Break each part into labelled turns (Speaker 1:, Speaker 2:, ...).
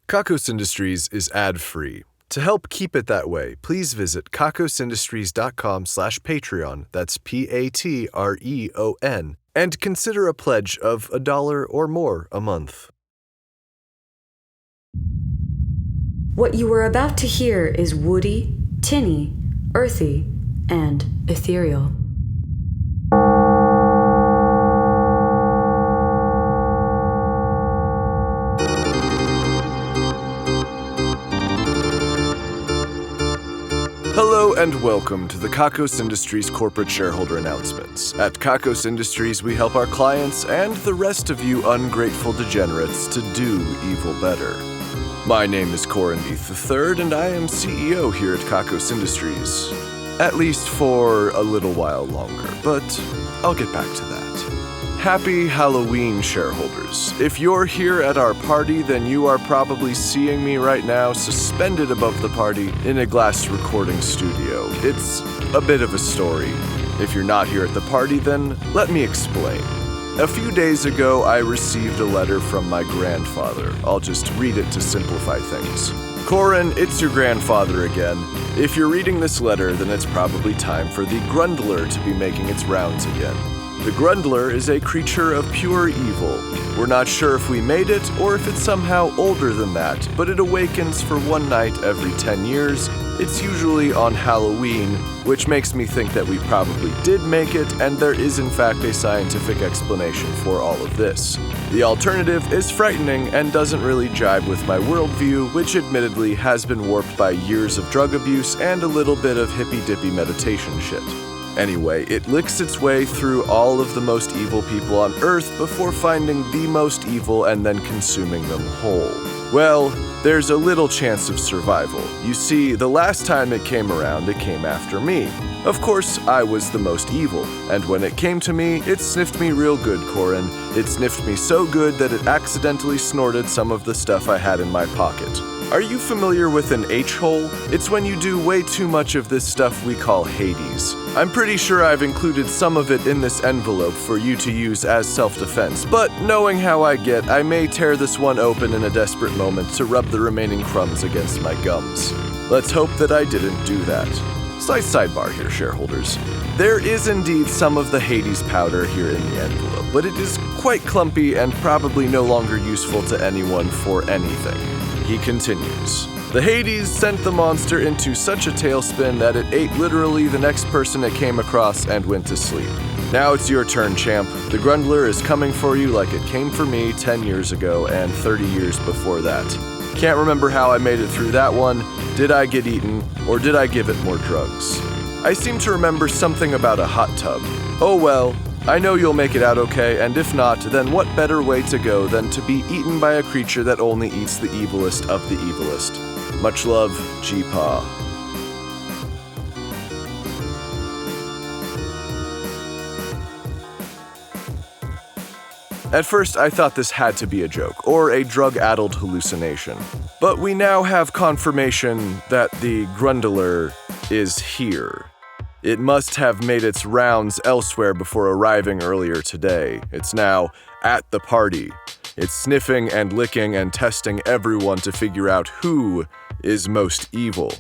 Speaker 1: Kakos Industries is ad-free. To help keep it that way, please visit kakosindustries.com/Patreon, that's Patreon, and consider a pledge of $1 or more a month.
Speaker 2: What you are about to hear is woody, tinny, earthy, and ethereal.
Speaker 1: Hello and welcome to the Kakos Industries corporate shareholder announcements. At Kakos Industries, we help our clients and the rest of you ungrateful degenerates to do evil better. My name is Corin III, and I am CEO here at Kakos Industries. At least for a little while longer, but I'll get back to that. Happy Halloween, shareholders. If you're here at our party, then you are probably seeing me right now suspended above the party in a glass recording studio. It's a bit of a story. If you're not here at the party, then let me explain. A few days ago, I received a letter from my grandfather. I'll just read it to simplify things. Corin, it's your grandfather again. If you're reading this letter, then it's probably time for the Grundler to be making its rounds again. The Grundler is a creature of pure evil. We're not sure if we made it or if it's somehow older than that, but it awakens for one night every 10 years. It's usually on Halloween, which makes me think that we probably did make it, and there is in fact a scientific explanation for all of this. The alternative is frightening and doesn't really jibe with my worldview, which admittedly has been warped by years of drug abuse and a little bit of hippy-dippy meditation shit. Anyway, it licks its way through all of the most evil people on Earth before finding the most evil and then consuming them whole. Well, there's a little chance of survival. You see, the last time it came around, it came after me. Of course, I was the most evil, and when it came to me, it sniffed me real good, Corin. It sniffed me so good that it accidentally snorted some of the stuff I had in my pocket. Are you familiar with an H-hole? It's when you do way too much of this stuff we call Hades. I'm pretty sure I've included some of it in this envelope for you to use as self-defense, but knowing how I get, I may tear this one open in a desperate moment to rub the remaining crumbs against my gums. Let's hope that I didn't do that. Slight sidebar here, shareholders. There is indeed some of the Hades powder here in the envelope, but it is quite clumpy and probably no longer useful to anyone for anything. He continues. The Hades sent the monster into such a tailspin that it ate literally the next person it came across and went to sleep. Now it's your turn, champ. The Grundler is coming for you like it came for me 10 years ago and 30 years before that. Can't remember how I made it through that one. Did I get eaten, or did I give it more drugs? I seem to remember something about a hot tub. Oh well. I know you'll make it out okay, and if not, then what better way to go than to be eaten by a creature that only eats the evilest of the evilest. Much love, G-Paw. At first, I thought this had to be a joke, or a drug-addled hallucination. But we now have confirmation that the Grundler is here. It must have made its rounds elsewhere before arriving earlier today. It's now at the party. It's sniffing and licking and testing everyone to figure out who is most evil.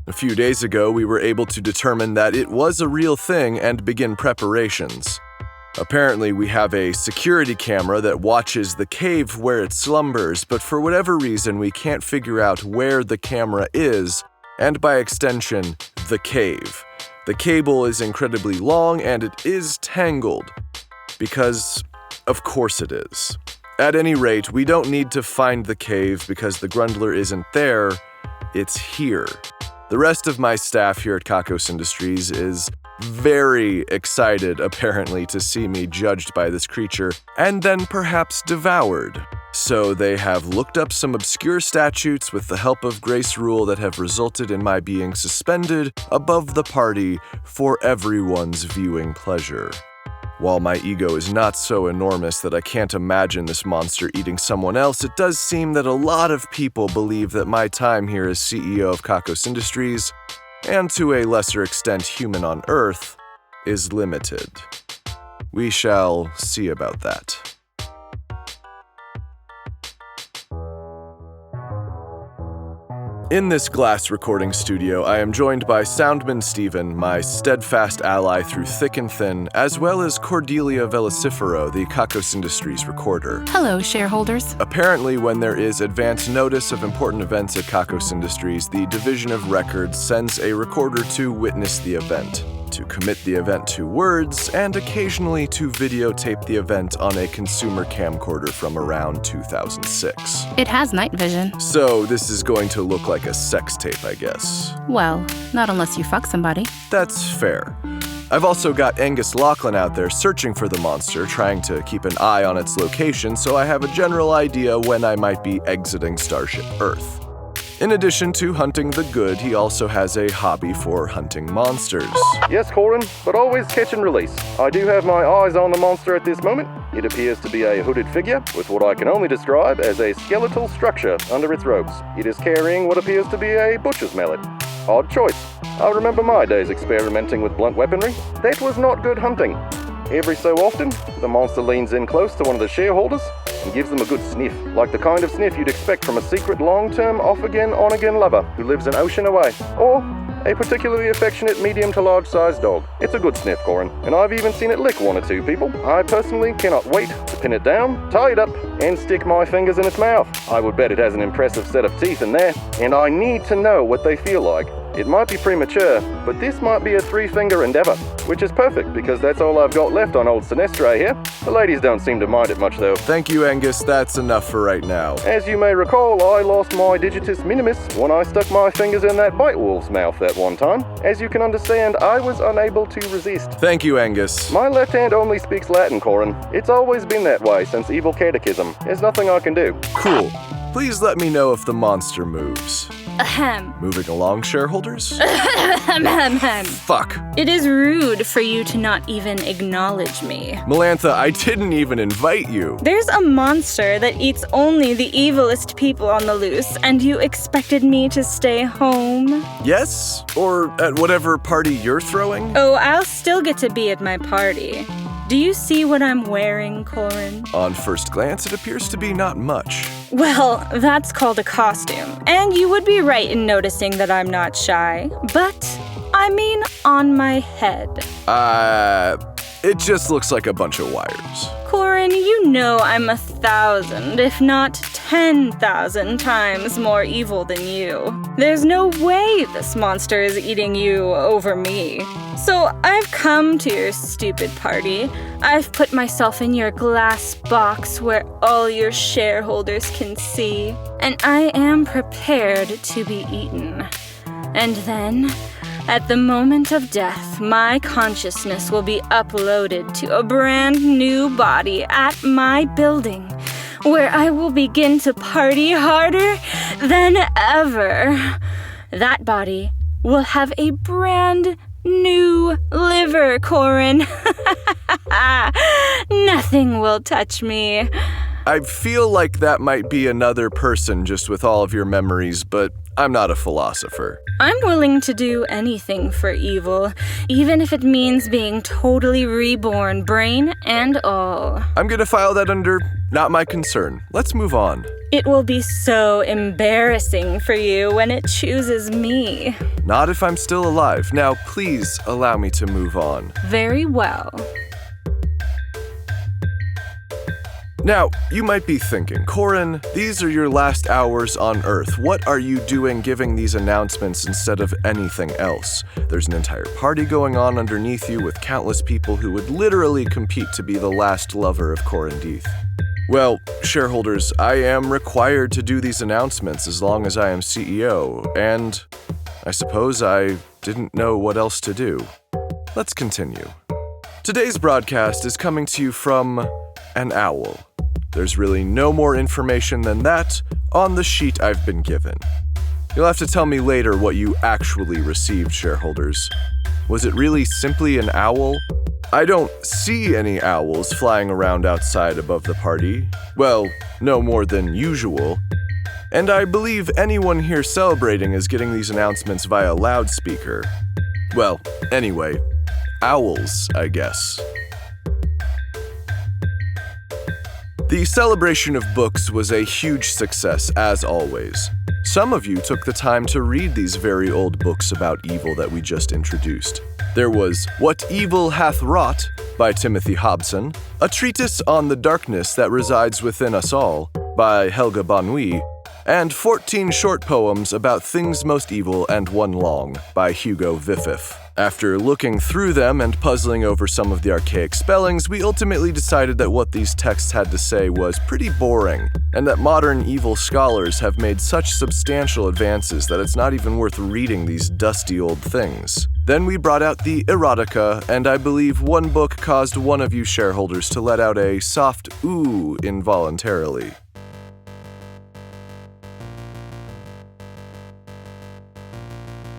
Speaker 1: A few days ago, we were able to determine that it was a real thing and begin preparations. Apparently, we have a security camera that watches the cave where it slumbers, but for whatever reason, we can't figure out where the camera is, and by extension, the cave. The cable is incredibly long and it is tangled. Because, of course it is. At any rate, we don't need to find the cave because the Grundler isn't there, it's here. The rest of my staff here at Kakos Industries is very excited, apparently, to see me judged by this creature and then perhaps devoured. So they have looked up some obscure statutes with the help of Grace Rule that have resulted in my being suspended above the party for everyone's viewing pleasure. While my ego is not so enormous that I can't imagine this monster eating someone else, it does seem that a lot of people believe that my time here as CEO of Kakos Industries, and to a lesser extent human on Earth, is limited. We shall see about that. In this glass recording studio, I am joined by Soundman Steven, my steadfast ally through thick and thin, as well as Cordelia Velocifero, the Kakos Industries recorder.
Speaker 3: Hello, shareholders.
Speaker 1: Apparently, when there is advance notice of important events at Kakos Industries, the Division of Records sends a recorder to witness the event, to commit the event to words, and occasionally to videotape the event on a consumer camcorder from around 2006.
Speaker 3: It has night vision.
Speaker 1: So this is going to look like a sex tape, I guess.
Speaker 3: Well, not unless you fuck somebody.
Speaker 1: That's fair. I've also got Angus Lachlan out there searching for the monster, trying to keep an eye on its location, so I have a general idea when I might be exiting Starship Earth. In addition to hunting the good, he also has a hobby for hunting monsters.
Speaker 4: Yes, Corin, but always catch and release. I do have my eyes on the monster at this moment. It appears to be a hooded figure with what I can only describe as a skeletal structure under its robes. It is carrying what appears to be a butcher's mallet. Odd choice. I remember my days experimenting with blunt weaponry. That was not good hunting. Every so often, the monster leans in close to one of the shareholders and gives them a good sniff, like the kind of sniff you'd expect from a secret long-term off-again, on-again lover who lives an ocean away, or a particularly affectionate medium to large-sized dog. It's a good sniff, Corin, and I've even seen it lick one or two people. I personally cannot wait to pin it down, tie it up, and stick my fingers in its mouth. I would bet it has an impressive set of teeth in there, and I need to know what they feel like. It might be premature, but this might be a three-finger endeavor, which is perfect because that's all I've got left on old Sinestre here. The ladies don't seem to mind it much though.
Speaker 1: Thank you, Angus. That's enough for right now.
Speaker 4: As you may recall, I lost my digitus minimus when I stuck my fingers in that bite wolf's mouth that one time. As you can understand, I was unable to resist.
Speaker 1: Thank you, Angus.
Speaker 4: My left hand only speaks Latin, Corin. It's always been that way since Evil Catechism. There's nothing I can do.
Speaker 1: Cool. Please let me know if the monster moves.
Speaker 3: Ahem.
Speaker 1: Moving along, shareholders?
Speaker 3: Ahem.
Speaker 1: Fuck.
Speaker 3: It is rude for you to not even acknowledge me.
Speaker 1: Melantha, I didn't even invite you.
Speaker 3: There's a monster that eats only the evilest people on the loose, and you expected me to stay home?
Speaker 1: Yes? Or at whatever party you're throwing?
Speaker 3: Oh, I'll still get to be at my party. Do you see what I'm wearing, Corin?
Speaker 1: On first glance, it appears to be not much.
Speaker 3: Well, that's called a costume. And you would be right in noticing that I'm not shy. But, I mean on my head.
Speaker 1: It just looks like a bunch of wires.
Speaker 3: Corin, you know I'm 1,000, if not 10,000 times more evil than you. There's no way this monster is eating you over me. So I've come to your stupid party. I've put myself in your glass box where all your shareholders can see. And I am prepared to be eaten. And then, at the moment of death, my consciousness will be uploaded to a brand new body at my building, where I will begin to party harder than ever. That body will have a brand new liver, Corin. Nothing will touch me.
Speaker 1: I feel like that might be another person just with all of your memories, but I'm not a philosopher.
Speaker 3: I'm willing to do anything for evil, even if it means being totally reborn, brain and all.
Speaker 1: I'm gonna file that under not my concern. Let's move on.
Speaker 3: It will be so embarrassing for you when it chooses me.
Speaker 1: Not if I'm still alive. Now, please allow me to move on.
Speaker 3: Very well.
Speaker 1: Now, you might be thinking, Corin, these are your last hours on Earth. What are you doing giving these announcements instead of anything else? There's an entire party going on underneath you with countless people who would literally compete to be the last lover of Corin Deeth. Well, shareholders, I am required to do these announcements as long as I am CEO, and I suppose I didn't know what else to do. Let's continue. Today's broadcast is coming to you from an owl. There's really no more information than that on the sheet I've been given. You'll have to tell me later what you actually received, shareholders. Was it really simply an owl? I don't see any owls flying around outside above the party. Well, no more than usual. And I believe anyone here celebrating is getting these announcements via loudspeaker. Well, anyway, owls, I guess. The celebration of books was a huge success, as always. Some of you took the time to read these very old books about evil that we just introduced. There was What Evil Hath Wrought by Timothy Hobson, a treatise on the darkness that resides within us all by Helga Bonnui, and 14 short poems about things most evil and one long by Hugo Viffif. After looking through them and puzzling over some of the archaic spellings, we ultimately decided that what these texts had to say was pretty boring, and that modern evil scholars have made such substantial advances that it's not even worth reading these dusty old things. Then we brought out the erotica, and I believe one book caused one of you shareholders to let out a soft ooh involuntarily.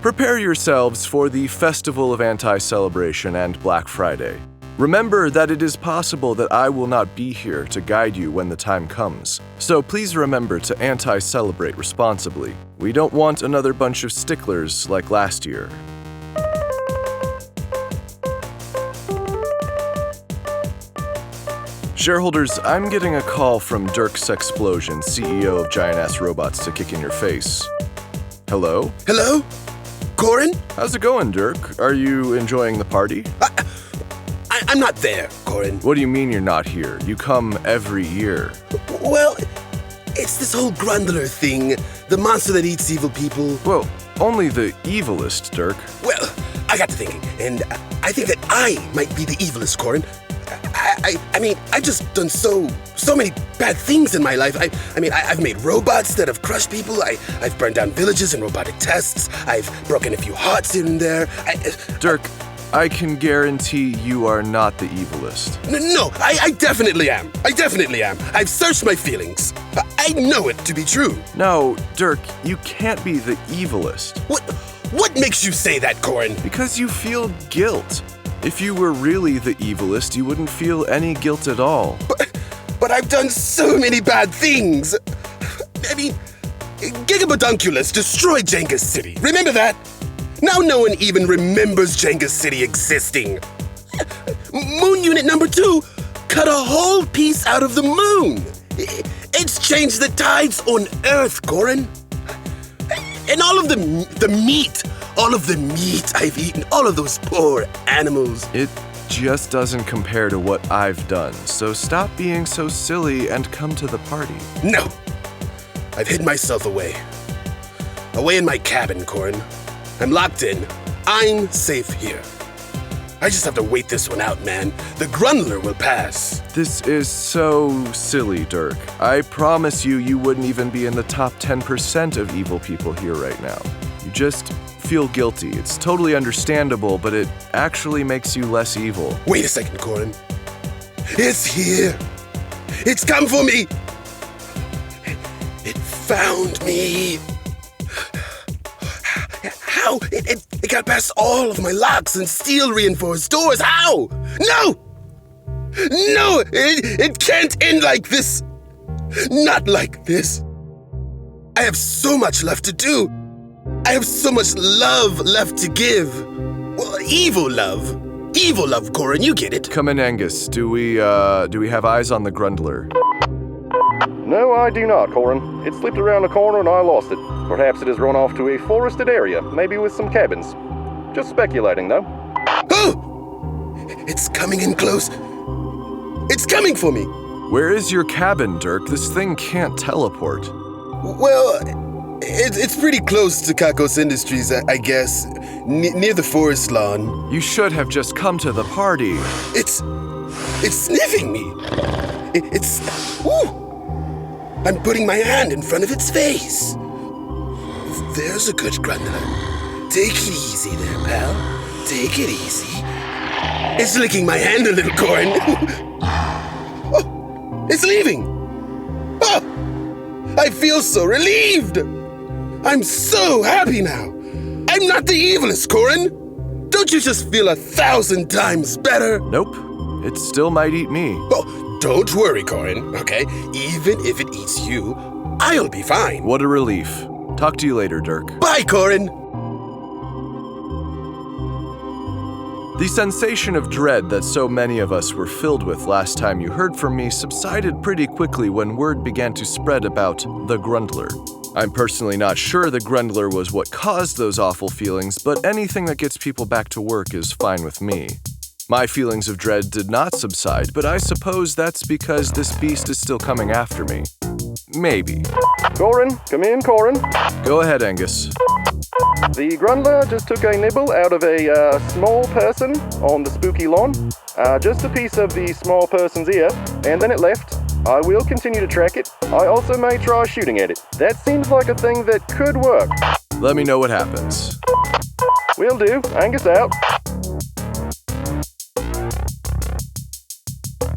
Speaker 1: Prepare yourselves for the Festival of Anti-Celebration and Black Friday. Remember that it is possible that I will not be here to guide you when the time comes, so please remember to anti-celebrate responsibly. We don't want another bunch of sticklers like last year. Shareholders, I'm getting a call from Dirk Sexplosion, CEO of Giant Ass Robots, to kick in your face. Hello?
Speaker 5: Hello? Corin?
Speaker 1: How's it going, Dirk? Are you enjoying the party?
Speaker 5: I'm not there, Corin.
Speaker 1: What do you mean you're not here? You come every year.
Speaker 5: Well, it's this whole Grundler thing, the monster that eats evil people.
Speaker 1: Well, only the evilest, Dirk.
Speaker 5: Well, I got to thinking, and I think that I might be the evilest, Corin. I mean, I've just done so many bad things in my life. I've made robots that have crushed people. I've burned down villages in robotic tests. I've broken a few hearts here and there.
Speaker 1: Dirk, I can guarantee you are not the evilest.
Speaker 5: No, I definitely am. I definitely am. I've searched my feelings. I know it to be true.
Speaker 1: No, Dirk, you can't be the evilest.
Speaker 5: What makes you say that, Corin?
Speaker 1: Because you feel guilt. If you were really the evilest, you wouldn't feel any guilt at all.
Speaker 5: But I've done so many bad things. I mean, Gigabadunculus destroyed Jenga's city. Remember that? Now no one even remembers Jenga's city existing. Moon Unit number 2 cut a whole piece out of the moon. It's changed the tides on Earth, Corin. And all of the meat I've eaten, all of those poor animals.
Speaker 1: It just doesn't compare to what I've done, so stop being so silly and come to the party.
Speaker 5: No! I've hid myself away. Away in my cabin, Corin. I'm locked in. I'm safe here. I just have to wait this one out, man. The Grundler will pass.
Speaker 1: This is so silly, Dirk. I promise you wouldn't even be in the top 10% of evil people here right now. You just feel guilty. It's totally understandable, but it actually makes you less evil.
Speaker 5: Wait a second, Corin. It's here. It's come for me. It found me. How? It got past all of my locks and steel-reinforced doors. How? No! No! It can't end like this. Not like this. I have so much left to do. I have so much love left to give. Well, evil love. Evil love, Corin, you get it.
Speaker 1: Come in, Angus. Do we have eyes on the Grundler?
Speaker 4: No, I do not, Corin. It slipped around a corner and I lost it. Perhaps it has run off to a forested area, maybe with some cabins. Just speculating, though.
Speaker 5: Oh! It's coming in close. It's coming for me.
Speaker 1: Where is your cabin, Dirk? This thing can't teleport.
Speaker 5: Well, it's pretty close to Kakos Industries, I guess. Near the forest lawn.
Speaker 1: You should have just come to the party.
Speaker 5: It's sniffing me. Ooh! I'm putting my hand in front of its face. There's a good Grundler. Take it easy there, pal. Take it easy. It's licking my hand a little, Corin. Oh, it's leaving. Oh, I feel so relieved. I'm so happy now. I'm not the evilest, Corin. Don't you just feel 1,000 times better?
Speaker 1: Nope. It still might eat me.
Speaker 5: Oh, don't worry, Corin, okay? Even if it eats you, I'll be fine.
Speaker 1: What a relief. Talk to you later, Dirk.
Speaker 5: Bye, Corin.
Speaker 1: The sensation of dread that so many of us were filled with last time you heard from me subsided pretty quickly when word began to spread about the Grundler. I'm personally not sure the Grundler was what caused those awful feelings, but anything that gets people back to work is fine with me. My feelings of dread did not subside, but I suppose that's because this beast is still coming after me. Maybe.
Speaker 4: Corin, come in, Corin.
Speaker 1: Go ahead, Angus.
Speaker 4: The Grundler just took a nibble out of a small person on the spooky lawn. Just a piece of the small person's ear, and then it left. I will continue to track it. I also may try shooting at it. That seems like a thing that could work.
Speaker 1: Let me know what happens.
Speaker 4: Will do. Angus out.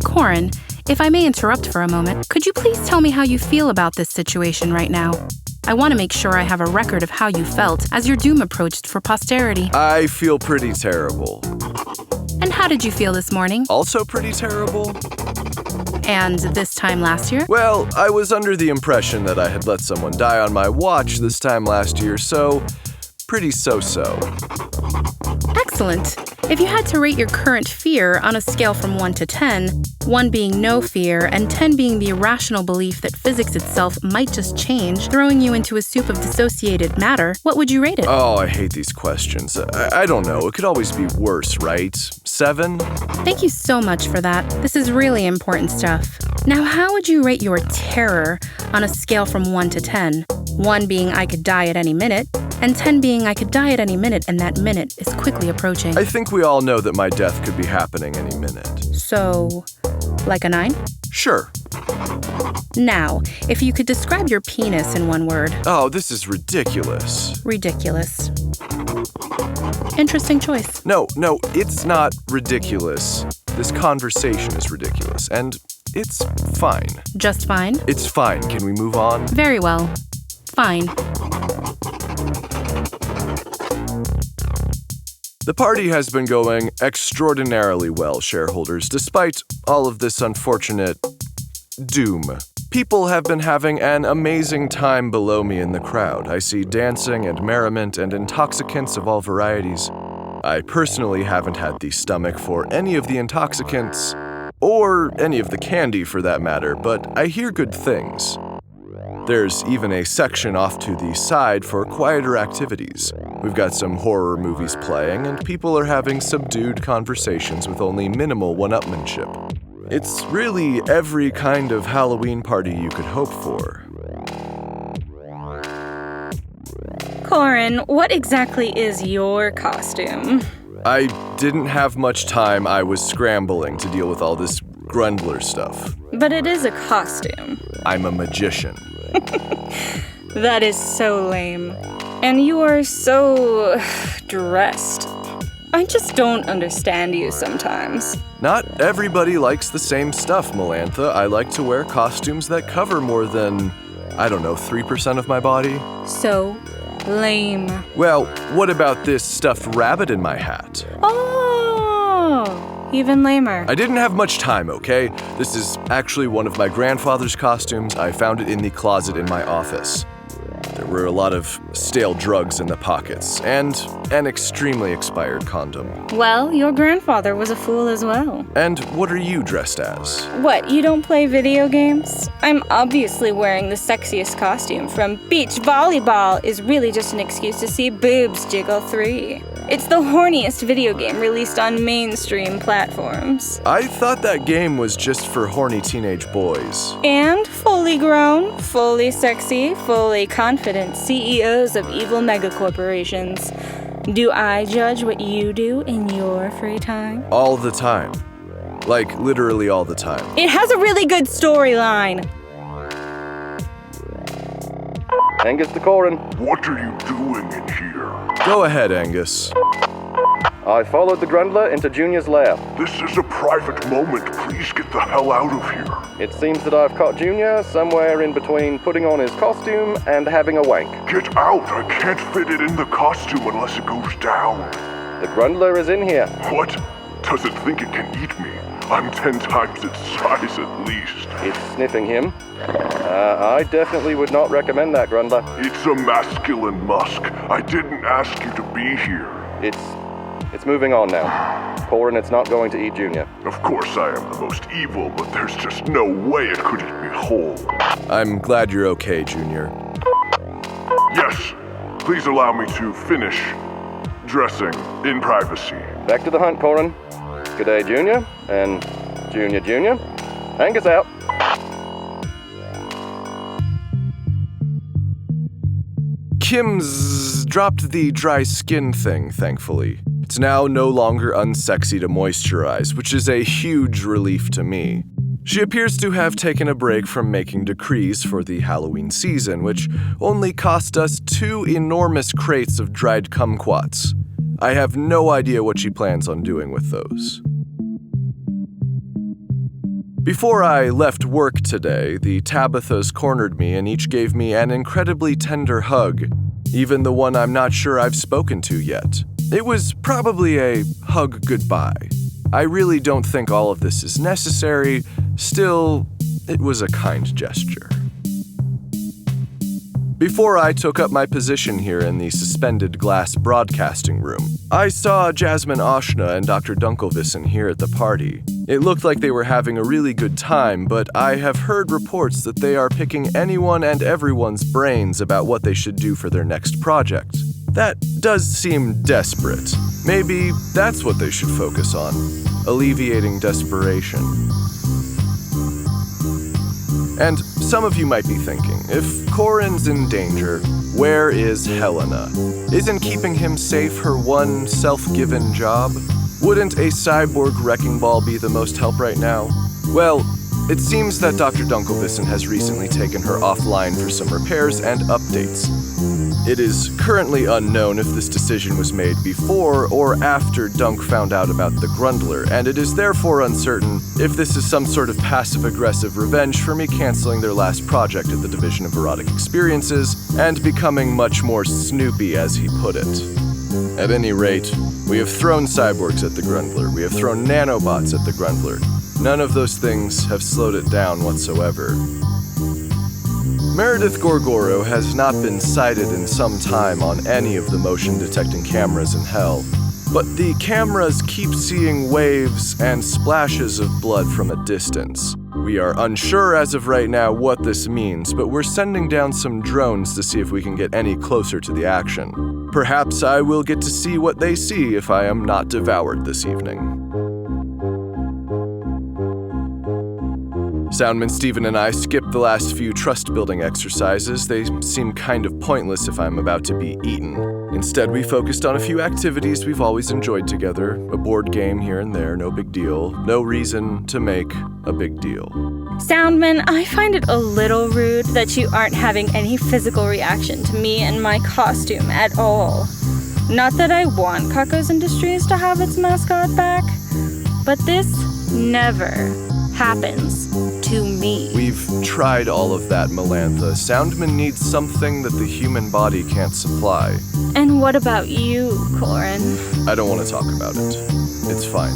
Speaker 6: Corin, if I may interrupt for a moment, could you please tell me how you feel about this situation right now? I want to make sure I have a record of how you felt as your doom approached for posterity.
Speaker 1: I feel pretty terrible.
Speaker 6: And how did you feel this morning?
Speaker 1: Also pretty terrible?
Speaker 6: And this time last year?
Speaker 1: Well, I was under the impression that I had let someone die on my watch this time last year, so pretty so-so.
Speaker 6: Excellent. If you had to rate your current fear on a scale from 1 to 10, 1 being no fear and 10 being the irrational belief that physics itself might just change, throwing you into a soup of dissociated matter, what would you rate it?
Speaker 1: Oh, I hate these questions. I don't know. It could always be worse, right? 7?
Speaker 6: Thank you so much for that. This is really important stuff. Now, how would you rate your terror on a scale from 1 to 10? 1 being I could die at any minute, and 10 being I could die at any minute and that minute is quickly approaching.
Speaker 1: I think we all know that my death could be happening any minute.
Speaker 6: So, like a 9?
Speaker 1: Sure.
Speaker 6: Now, if you could describe your penis in 1 word.
Speaker 1: Oh, this is ridiculous.
Speaker 6: Ridiculous. Interesting choice.
Speaker 1: No, it's not ridiculous. This conversation is ridiculous, and it's fine.
Speaker 6: Just fine?
Speaker 1: It's fine. Can we move on?
Speaker 6: Very well. Fine.
Speaker 1: The party has been going extraordinarily well, shareholders, despite all of this unfortunate doom. People have been having an amazing time below me in the crowd. I see dancing and merriment and intoxicants of all varieties. I personally haven't had the stomach for any of the intoxicants, or any of the candy for that matter, but I hear good things. There's even a section off to the side for quieter activities. We've got some horror movies playing, and people are having subdued conversations with only minimal one-upmanship. It's really every kind of Halloween party you could hope for.
Speaker 3: Corin, what exactly is your costume?
Speaker 1: I didn't have much time. I was scrambling to deal with all this Grundler stuff.
Speaker 3: But it is a costume.
Speaker 1: I'm a magician.
Speaker 3: That is so lame. And you are so dressed. I just don't understand you sometimes.
Speaker 1: Not everybody likes the same stuff, Melantha. I like to wear costumes that cover more than, 3% of my body.
Speaker 3: So lame.
Speaker 1: Well, what about this stuffed rabbit in my hat?
Speaker 3: Oh, even lamer.
Speaker 1: I didn't have much time, okay? This is actually one of my grandfather's costumes. I found it in the closet in my office. There were a lot of stale drugs in the pockets, and an extremely expired condom.
Speaker 3: Well, your grandfather was a fool as well.
Speaker 1: And what are you dressed as?
Speaker 3: What, you don't play video games? I'm obviously wearing the sexiest costume from Beach Volleyball is really just an excuse to see boobs jiggle 3. It's the horniest video game released on mainstream platforms.
Speaker 1: I thought that game was just for horny teenage boys.
Speaker 3: And fully grown, fully sexy, fully confident CEOs of evil megacorporations. Do I judge what you do in your free time?
Speaker 1: All the time. Like, literally all the time.
Speaker 3: It has a really good storyline.
Speaker 4: Angus to Corin.
Speaker 7: What are you doing in here?
Speaker 1: Go ahead, Angus.
Speaker 4: I followed the Grundler into Junior's lab.
Speaker 7: This is a private moment. Please get the hell out of here.
Speaker 4: It seems that I've caught Junior somewhere in between putting on his costume and having a wank.
Speaker 7: Get out. I can't fit it in the costume unless it goes down.
Speaker 4: The Grundler is in here.
Speaker 7: What? Does it think it can eat me? I'm 10 times its size at least.
Speaker 4: It's sniffing him. I definitely would not recommend that, Grundler.
Speaker 7: It's a masculine musk. I didn't ask you to be here.
Speaker 4: It's It's moving on now. Corin, it's not going to eat Junior.
Speaker 7: Of course I am the most evil, but there's just no way it could eat me whole.
Speaker 1: I'm glad you're okay, Junior.
Speaker 7: Yes, please allow me to finish dressing in privacy.
Speaker 4: Back to the hunt, Corin. Good day, Junior. And Junior. Angus out.
Speaker 1: Kim's dropped the dry skin thing, thankfully. It's now no longer unsexy to moisturize, which is a huge relief to me. She appears to have taken a break from making decrees for the Halloween season, which only cost us 2 enormous crates of dried kumquats. I have no idea what she plans on doing with those. Before I left work today, the Tabithas cornered me and each gave me an incredibly tender hug, even the one I'm not sure I've spoken to yet. It was probably a hug goodbye. I really don't think all of this is necessary, still, it was a kind gesture. Before I took up my position here in the suspended glass broadcasting room, I saw Jasmine Oshna and Dr. Dunkelvissen here at the party. It looked like they were having a really good time, but I have heard reports that they are picking anyone and everyone's brains about what they should do for their next project. That does seem desperate. Maybe that's what they should focus on, alleviating desperation. And some of you might be thinking, if Corin's in danger, where is Helena? Isn't keeping him safe her one self-given job? Wouldn't a cyborg wrecking ball be the most help right now? Well, it seems that Dr. Dunkelvissen has recently taken her offline for some repairs and updates. It is currently unknown if this decision was made before or after Dunk found out about the Grundler, and it is therefore uncertain if this is some sort of passive-aggressive revenge for me canceling their last project at the Division of Erotic Experiences and becoming much more Snoopy, as he put it. At any rate, we have thrown cyborgs at the Grundler, we have thrown nanobots at the Grundler. None of those things have slowed it down whatsoever. Meredith Gorgoro has not been sighted in some time on any of the motion-detecting cameras in Hell, but the cameras keep seeing waves and splashes of blood from a distance. We are unsure as of right now what this means, but we're sending down some drones to see if we can get any closer to the action. Perhaps I will get to see what they see if I am not devoured this evening. Soundman Steven and I skipped the last few trust-building exercises. They seem kind of pointless if I'm about to be eaten. Instead, we focused on a few activities we've always enjoyed together. A board game here and there, no big deal. No reason to make a big deal.
Speaker 3: Soundman, I find it a little rude that you aren't having any physical reaction to me and my costume at all. Not that I want Kakos Industries to have its mascot back, but this never happens to me.
Speaker 1: We've tried all of that, Melantha. Soundman needs something that the human body can't supply.
Speaker 3: And what about you, Corin?
Speaker 1: I don't want to talk about it. It's fine.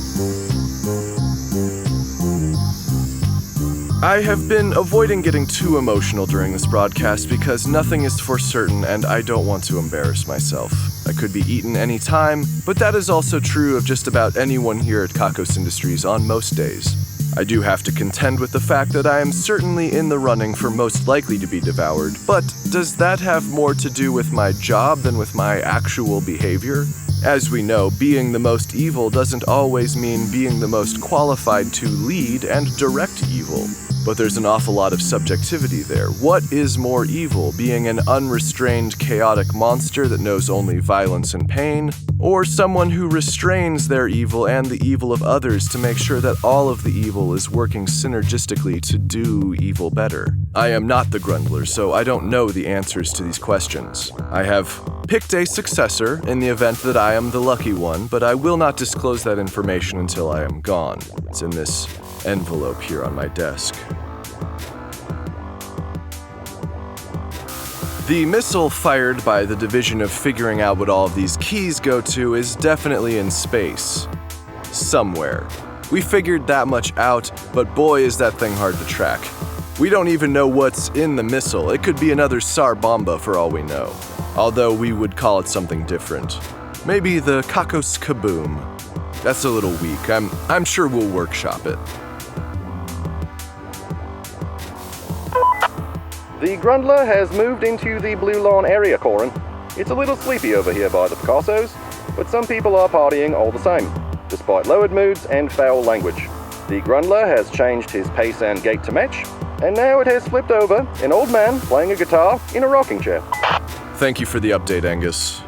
Speaker 1: I have been avoiding getting too emotional during this broadcast because nothing is for certain and I don't want to embarrass myself. I could be eaten any time, but that is also true of just about anyone here at Kakos Industries on most days. I do have to contend with the fact that I am certainly in the running for most likely to be devoured, but does that have more to do with my job than with my actual behavior? As we know, being the most evil doesn't always mean being the most qualified to lead and direct evil. But there's an awful lot of subjectivity there. What is more evil, being an unrestrained, chaotic monster that knows only violence and pain, or someone who restrains their evil and the evil of others to make sure that all of the evil is working synergistically to do evil better? I am not the Grundler, so I don't know the answers to these questions. I have picked a successor in the event that I am the lucky one, but I will not disclose that information until I am gone. It's in this envelope here on my desk. The missile fired by the division of figuring out what all of these keys go to is definitely in space. Somewhere. We figured that much out, but boy is that thing hard to track. We don't even know what's in the missile. It could be another SAR bomba for all we know. Although we would call it something different. Maybe the Kakos kaboom. That's a little weak. I'm sure we'll workshop it.
Speaker 4: The Grundler has moved into the Blue Lawn area, Corin. It's a little sleepy over here by the Picassos, but some people are partying all the same, despite lowered moods and foul language. The Grundler has changed his pace and gait to match, and now it has flipped over, an old man playing a guitar in a rocking chair.
Speaker 1: Thank you for the update, Angus.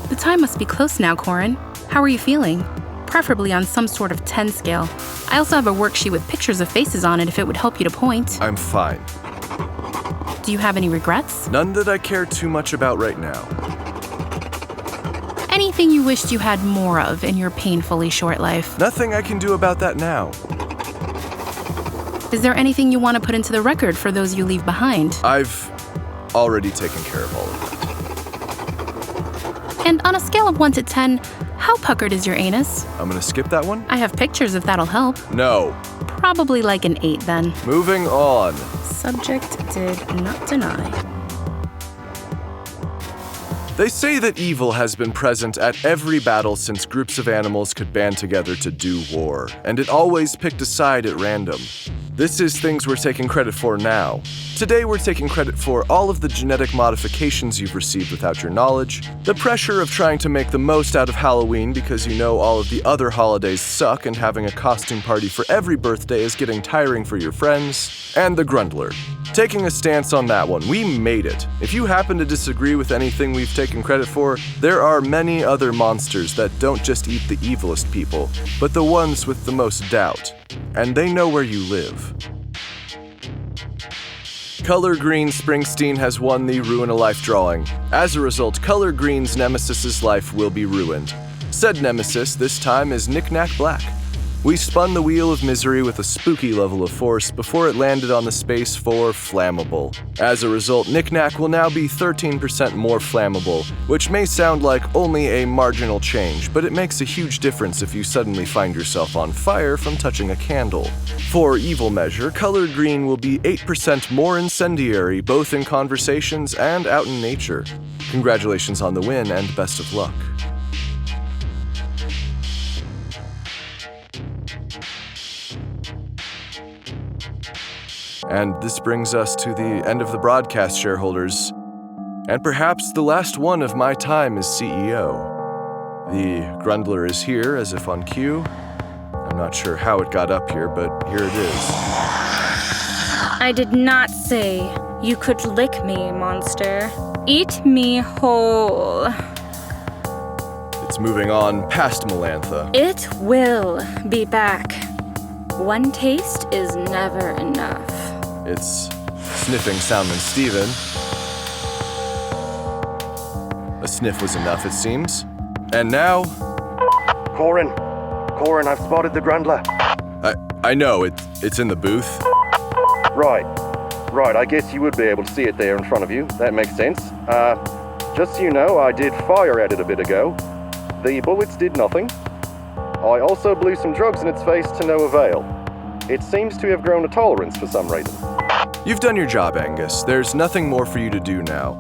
Speaker 6: The time must be close now, Corin. How are you feeling? Preferably on some sort of 10 scale. I also have a worksheet with pictures of faces on it if it would help you to point.
Speaker 1: I'm fine.
Speaker 6: Do you have any regrets?
Speaker 1: None that I care too much about right now.
Speaker 6: Anything you wished you had more of in your painfully short life?
Speaker 1: Nothing I can do about that now.
Speaker 6: Is there anything you want to put into the record for those you leave behind?
Speaker 1: I've already taken care of all of it.
Speaker 6: And on a scale of 1 to 10, how puckered is your anus?
Speaker 1: I'm gonna skip that one?
Speaker 6: I have pictures if that'll help.
Speaker 1: No.
Speaker 6: Probably like an 8 then.
Speaker 1: Moving on.
Speaker 6: Subject did not deny.
Speaker 1: They say that evil has been present at every battle since groups of animals could band together to do war, and it always picked a side at random. This is things we're taking credit for now. Today we're taking credit for all of the genetic modifications you've received without your knowledge, the pressure of trying to make the most out of Halloween because you know all of the other holidays suck and having a costume party for every birthday is getting tiring for your friends, and the Grundler. Taking a stance on that one, we made it. If you happen to disagree with anything we've taken credit for, there are many other monsters that don't just eat the evilest people, but the ones with the most doubt. And they know where you live. Color Green Springsteen has won the Ruin a Life drawing. As a result, Color Green's nemesis's life will be ruined. Said nemesis this time is Knick-Knack Black. We spun the wheel of misery with a spooky level of force before it landed on the space for flammable. As a result, Knick-Knack will now be 13% more flammable, which may sound like only a marginal change, but it makes a huge difference if you suddenly find yourself on fire from touching a candle. For evil measure, Color Green will be 8% more incendiary, both in conversations and out in nature. Congratulations on the win and best of luck. And this brings us to the end of the broadcast, shareholders, and perhaps the last one of my time as CEO. The Grundler is here, as if on cue. I'm not sure how it got up here, but here it is.
Speaker 3: I did not say you could lick me, monster. Eat me whole.
Speaker 1: It's moving on past Melantha.
Speaker 3: It will be back. One taste is never enough.
Speaker 1: It's sniffing Soundman Steven. A sniff was enough, it seems. And now...
Speaker 4: Corin, I've spotted the Grundler.
Speaker 1: I know, it's in the booth.
Speaker 4: Right, I guess you would be able to see it there in front of you. That makes sense. Just so you know, I did fire at it a bit ago. The bullets did nothing. I also blew some drugs in its face to no avail. It seems to have grown a tolerance for some reason.
Speaker 1: You've done your job, Angus. There's nothing more for you to do now.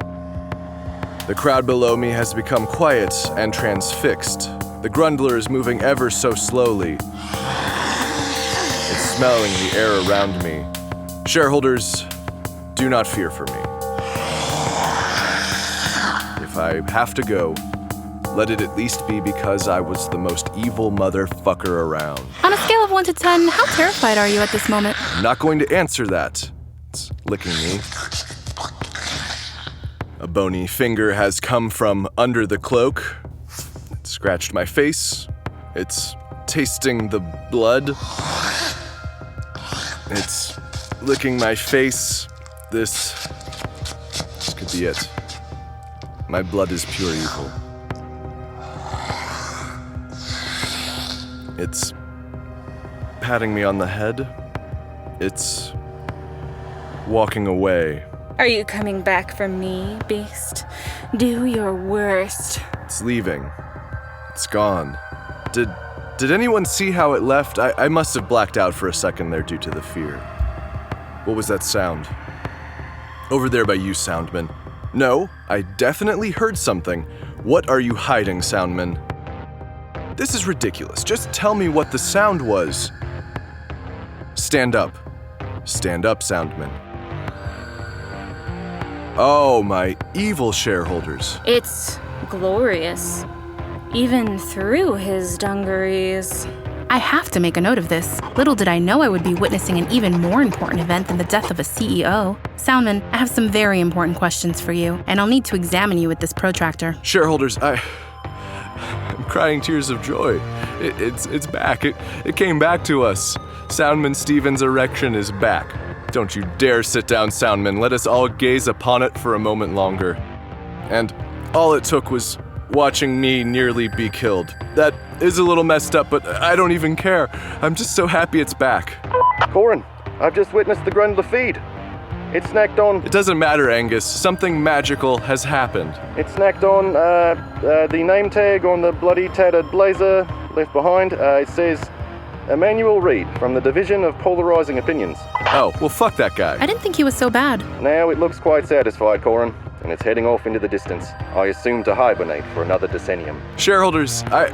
Speaker 1: The crowd below me has become quiet and transfixed. The Grundler is moving ever so slowly. It's smelling the air around me. Shareholders, do not fear for me. If I have to go, let it at least be because I was the most evil motherfucker around.
Speaker 6: On a scale of 1 to 10, how terrified are you at this moment?
Speaker 1: I'm not going to answer that. It's licking me. A bony finger has come from under the cloak. It scratched my face. It's tasting the blood. It's licking my face. This could be it. My blood is pure evil. It's patting me on the head. It's walking away.
Speaker 3: Are you coming back for me, beast? Do your worst.
Speaker 1: It's leaving. It's gone. Did anyone see how it left? I must have blacked out for a second there due to the fear. What was that sound? Over there by you, Soundman. No, I definitely heard something. What are you hiding, Soundman? This is ridiculous. Just tell me what the sound was. Stand up. Stand up, Soundman. Oh, my evil shareholders.
Speaker 3: It's glorious. Even through his dungarees.
Speaker 6: I have to make a note of this. Little did I know I would be witnessing an even more important event than the death of a CEO. Soundman, I have some very important questions for you, and I'll need to examine you with this protractor.
Speaker 1: Shareholders, I'm crying tears of joy. It's back. It came back to us. Soundman Stevens' erection is back. Don't you dare sit down, Soundman. Let us all gaze upon it for a moment longer. And all it took was watching me nearly be killed. That is a little messed up, but I don't even care. I'm just so happy it's back.
Speaker 4: Corin, I've just witnessed the Grundler feed. It snacked on...
Speaker 1: It doesn't matter, Angus. Something magical has happened.
Speaker 4: It snacked on the name tag on the bloody tattered blazer left behind. It says, Emmanuel Reed from the Division of Polarizing Opinions.
Speaker 1: Oh, well, fuck that guy.
Speaker 6: I didn't think he was so bad.
Speaker 4: Now it looks quite satisfied, Corin, and it's heading off into the distance. I assume to hibernate for another decennium.
Speaker 1: Shareholders, I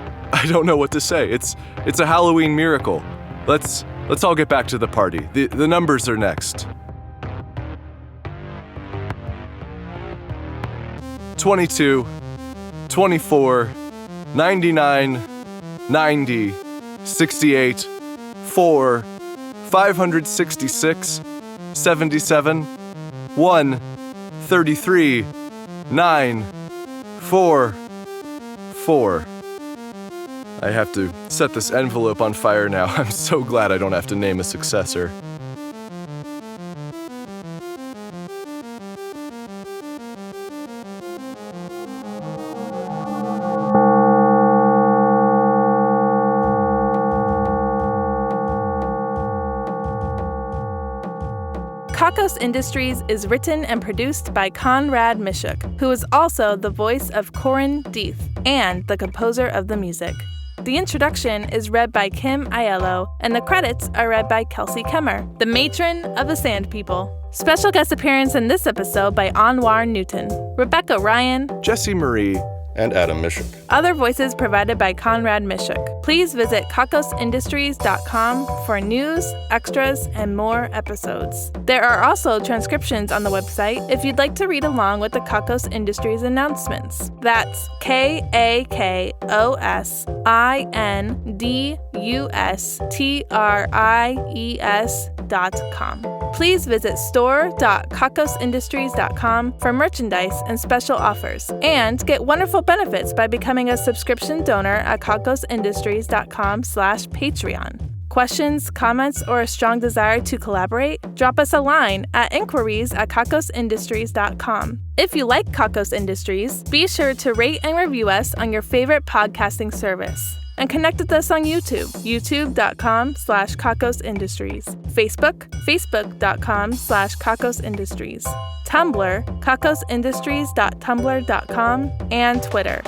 Speaker 1: don't know what to say. It's a Halloween miracle. Let's all get back to the party. The numbers are next. 22, 24, 99, 90, 68, 4, 566, 77, 1, 33, 9, 4, 4. I have to set this envelope on fire now. I'm so glad I don't have to name a successor.
Speaker 8: Kakos Industries is written and produced by Conrad Mishuk, who is also the voice of Corin Deeth and the composer of the music. The introduction is read by Kim Aiello, and the credits are read by Kelsey Kemmer, the matron of the Sand People. Special guest appearance in this episode by Anwar Newton, Rebecca Ryan,
Speaker 1: Jesse Marie,
Speaker 4: And Adam Mishuk.
Speaker 8: Other voices provided by Conrad Mishuk. Please visit kakosindustries.com for news, extras, and more episodes. There are also transcriptions on the website if you'd like to read along with the Kakos Industries announcements. That's KAKOSINDUSTRIES.com. Please visit store.kakosindustries.com for merchandise and special offers, and get wonderful benefits by becoming a subscription donor at kakosindustries.com/Patreon. Questions, comments, or a strong desire to collaborate? Drop us a line at inquiries@kakosindustries.com. If you like Kakos Industries, be sure to rate and review us on your favorite podcasting service. And connect with us on YouTube, youtube.com/Kakos Industries, Facebook, facebook.com/Kakos Industries, Tumblr, kakosindustries.tumblr.com, and Twitter,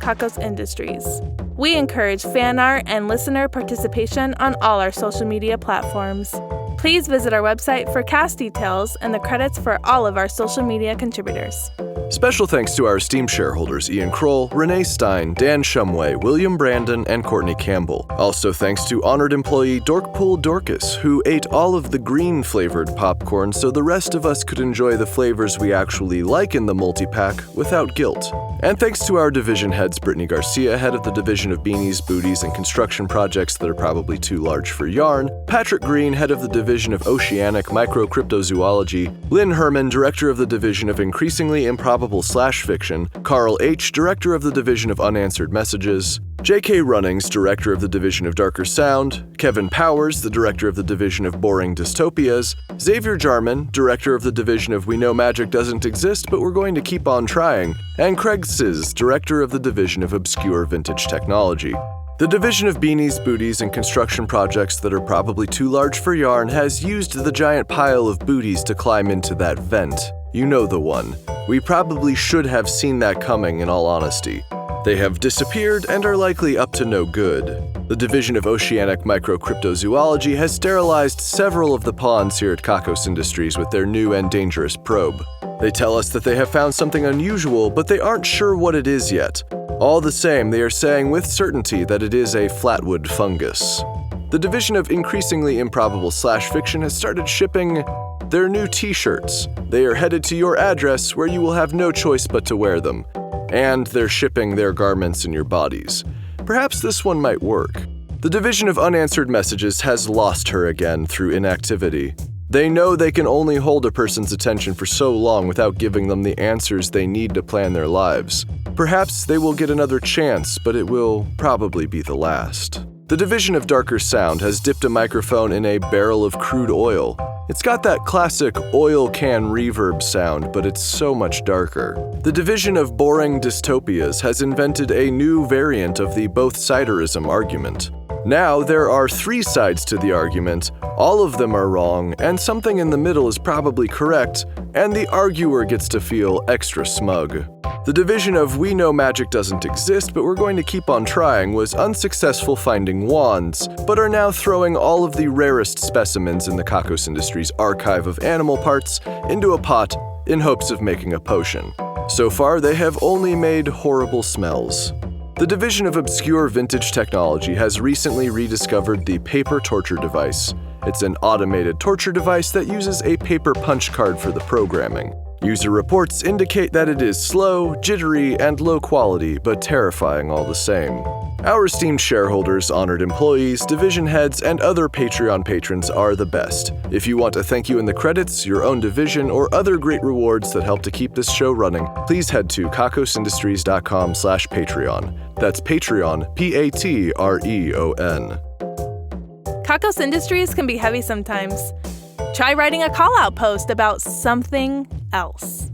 Speaker 8: @Kakos Industries. We encourage fan art and listener participation on all our social media platforms. Please visit our website for cast details and the credits for all of our social media contributors.
Speaker 1: Special thanks to our esteemed shareholders Ian Kroll, Renee Stein, Dan Shumway, William Brandon, and Courtney Campbell. Also thanks to honored employee Dorkpool Dorcas, who ate all of the green-flavored popcorn so the rest of us could enjoy the flavors we actually like in the multi-pack without guilt. And thanks to our division heads Brittany Garcia, head of the Division of Beanies, Booties, and Construction Projects that are probably too large for yarn, Patrick Green, head of the Division of Oceanic Microcryptozoology, Lynn Herman, director of the Division of Increasingly Improbable/Fiction, Carl H., director of the Division of Unanswered Messages, J.K. Runnings, director of the Division of Darker Sound, Kevin Powers, the director of the Division of Boring Dystopias, Xavier Jarman, director of the Division of We Know Magic Doesn't Exist But We're Going to Keep On Trying, and Craig Sizz, director of the Division of Obscure Vintage Technology. The Division of Beanies, Booties, and Construction Projects that are probably too large for yarn has used the giant pile of booties to climb into that vent. You know the one. We probably should have seen that coming, in all honesty. They have disappeared and are likely up to no good. The Division of Oceanic Microcryptozoology has sterilized several of the ponds here at Kakos Industries with their new and dangerous probe. They tell us that they have found something unusual, but they aren't sure what it is yet. All the same, they are saying with certainty that it is a flatwood fungus. The Division of Increasingly Improbable /Fiction has started shipping their new t-shirts. They are headed to your address where you will have no choice but to wear them. And they're shipping their garments in your bodies. Perhaps this one might work. The Division of Unanswered Messages has lost her again through inactivity. They know they can only hold a person's attention for so long without giving them the answers they need to plan their lives. Perhaps they will get another chance, but it will probably be the last. The Division of Darker Sound has dipped a microphone in a barrel of crude oil. It's got that classic oil can reverb sound, but it's so much darker. The Division of Boring Dystopias has invented a new variant of the both-siderism argument. Now there are 3 sides to the argument, all of them are wrong, and something in the middle is probably correct, and the arguer gets to feel extra smug. The Division of We Know Magic Doesn't Exist, but we're going to keep on trying was unsuccessful finding wands, but are now throwing all of the rarest specimens in the Kakos Industries archive of animal parts into a pot in hopes of making a potion. So far, they have only made horrible smells. The Division of Obscure Vintage Technology has recently rediscovered the paper torture device. It's an automated torture device that uses a paper punch card for the programming. User reports indicate that it is slow, jittery, and low quality, but terrifying all the same. Our esteemed shareholders, honored employees, division heads, and other Patreon patrons are the best. If you want a thank you in the credits, your own division, or other great rewards that help to keep this show running, please head to kakosindustries.com/Patreon. That's Patreon, Patreon.
Speaker 8: Kakos Industries can be heavy sometimes. Try writing a call-out post about something else.